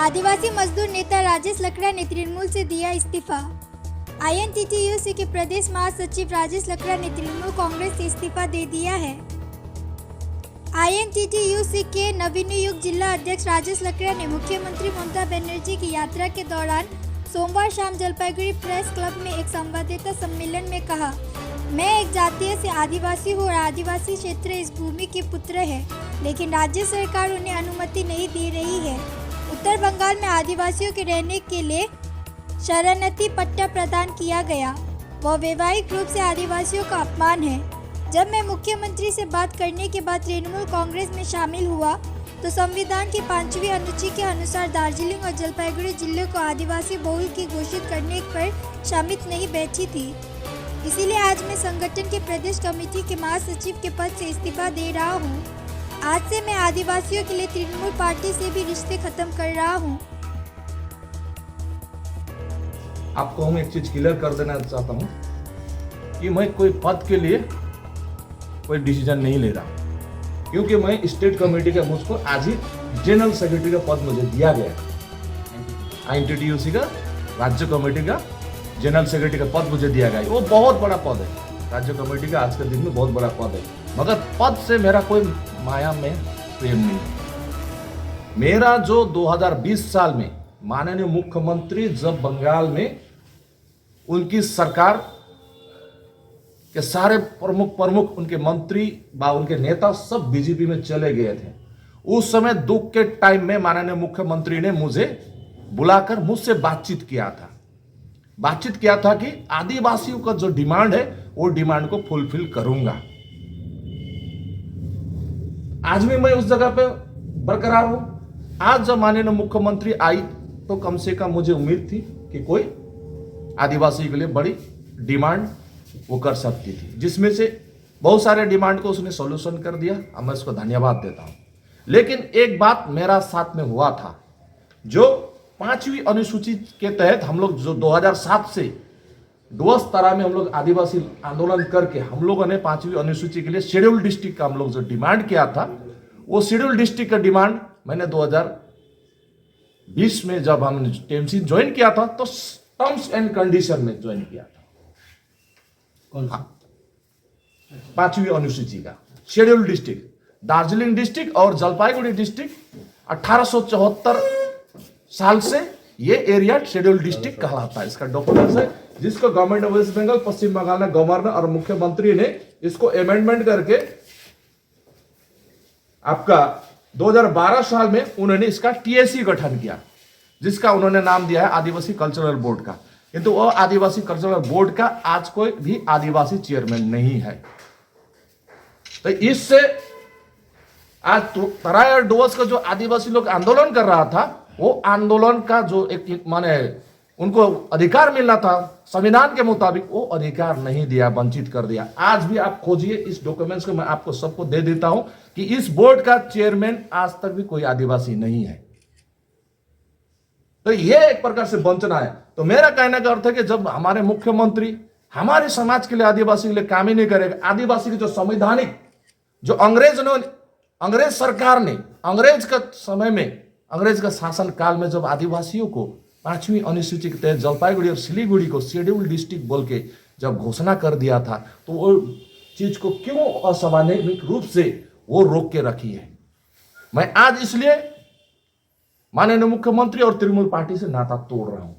आदिवासी मजदूर नेता राजेश लकड़ा ने तृणमूल से दिया इस्तीफा। आईएनटीटीयूसी के प्रदेश महासचिव राजेश लकड़ा ने तृणमूल कांग्रेस से इस्तीफा दे दिया है। आईएनटीटीयूसी के नवनियुक्त जिला अध्यक्ष राजेश लकड़ा ने मुख्यमंत्री ममता बनर्जी की यात्रा के दौरान सोमवार शाम जलपाईगुड़ी प्रेस क्लब में एक संवाददाता सम्मेलन में कहा, मैं एक जातीय से आदिवासी हूँ और आदिवासी क्षेत्र इस भूमि के पुत्र है, लेकिन राज्य सरकार उन्हें अनुमति नहीं दे रही है। उत्तर बंगाल में आदिवासियों के रहने के लिए शरणार्थी पट्टा प्रदान किया गया, वह वैवाहिक रूप से आदिवासियों का अपमान है। जब मैं मुख्यमंत्री से बात करने के बाद तृणमूल कांग्रेस में शामिल हुआ तो संविधान की 5वीं अनुच्छेद के अनुसार दार्जिलिंग और जलपाईगुड़ी जिले को आदिवासी बहुल की घोषित करने पर शामिल नहीं बैठी थी। इसीलिए आज मैं संगठन के प्रदेश कमेटी के महासचिव के पद से इस्तीफा दे रहा हूँ। आज से मैं आदिवासियों के लिए तृणमूल पार्टी से भी रिश्ते खत्म कर रहा हूँ। आपको हम एक चीज क्लियर कर देना चाहता हूँ कि मैं कोई पद के लिए कोई डिसीजन नहीं ले रहा, क्योंकि मैं स्टेट कमेटी का मुझको आज ही जनरल सेक्रेटरी का पद मुझे दिया गया है। आईएनटीटीयूसी का राज्य कमेटी का जनरल सेक्रेटरी का पद मुझे दिया गया है। वो बहुत बड़ा पद है, राज्य कमेटी का आज के दिन में बहुत बड़ा पद है, मगर पद से मेरा कोई माया में प्रेम नहीं। मेरा जो 2020 साल में माननीय मुख्यमंत्री जब बंगाल में उनकी सरकार के सारे प्रमुख उनके मंत्री व उनके नेता सब बीजेपी में चले गए थे, उस समय दुख के टाइम में माननीय मुख्यमंत्री ने मुझे बुलाकर मुझसे बातचीत किया था कि आदिवासियों का जो डिमांड है वो डिमांड को फुलफिल करूंगा। आज भी मैं उस जगह पे बरकरार हूं। आज जब माननीय मुख्यमंत्री आई तो कम से कम मुझे उम्मीद थी कि कोई आदिवासी के लिए बड़ी डिमांड वो कर सकती थी, जिसमें से बहुत सारे डिमांड को उसने सॉल्यूशन कर दिया, अब मैं उसको धन्यवाद देता हूं। लेकिन एक बात मेरा साथ में हुआ था, जो 5वीं अनुसूची के तहत हम लोग जो 2007 से डुअर्स तरा में हम लोग आदिवासी आंदोलन करके हम लोगों ने 5वीं अनुसूची के लिए शेड्यूल डिस्ट्रिक्ट का हम लोग जो डिमांड किया था, वो शेड्यूल डिस्ट्रिक्ट का डिमांड मैंने 2020 में जब हमने टीएमसी ज्वाइन किया था तो टर्म्स एंड कंडीशन में ज्वाइन किया था। कौन सा? 5वीं अनुसूची का शेड्यूल डिस्ट्रिक्ट, दार्जिलिंग डिस्ट्रिक्ट और जलपाईगुड़ी डिस्ट्रिक्ट 1874 साल से ये एरिया शेड्यूल डिस्ट्रिक्ट कहलाता है। इसका डॉक्यूमेंट्स है, जिसको गवर्नमेंट ऑफ वेस्ट बंगाल पश्चिम बंगाल ने गवर्नर और मुख्यमंत्री ने इसको अमेंडमेंट करके आपका 2012 साल में उन्होंने इसका टीएसी गठन किया, जिसका उन्होंने नाम दिया है आदिवासी कल्चरल बोर्ड का। किंतु वो आदिवासी कल्चरल बोर्ड का आज कोई भी आदिवासी चेयरमैन नहीं है। तो इससे आज तराई और डुअर्स का जो आदिवासी लोग आंदोलन कर रहा था, वो आंदोलन का जो एक माने उनको अधिकार मिलना था संविधान के मुताबिक, वो अधिकार नहीं दिया, वंचित कर दिया। आज भी आप खोजिए इस डॉक्यूमेंट्स को, मैं आपको सबको दे देता हूं कि इस बोर्ड का चेयरमैन आज तक भी कोई आदिवासी नहीं है। तो ये एक प्रकार से वंचना है। तो मेरा कहने का अर्थ है कि जब हमारे मुख्यमंत्री हमारे समाज के लिए आदिवासी के लिए काम ही नहीं करेगा, आदिवासी की जो संवैधानिक जो अंग्रेज सरकार ने अंग्रेज का समय में अंग्रेज का शासन काल में जब आदिवासियों को 5वीं अनुसूची के तहत जलपाईगुड़ी और सिलीगुड़ी को शेड्यूल डिस्ट्रिक्ट बोल के जब घोषणा कर दिया था, तो वो चीज को क्यों असंवैधानिक रूप से वो रोक के रखी है। मैं आज इसलिए माननीय मुख्यमंत्री और तृणमूल पार्टी से नाता तोड़ रहा हूं।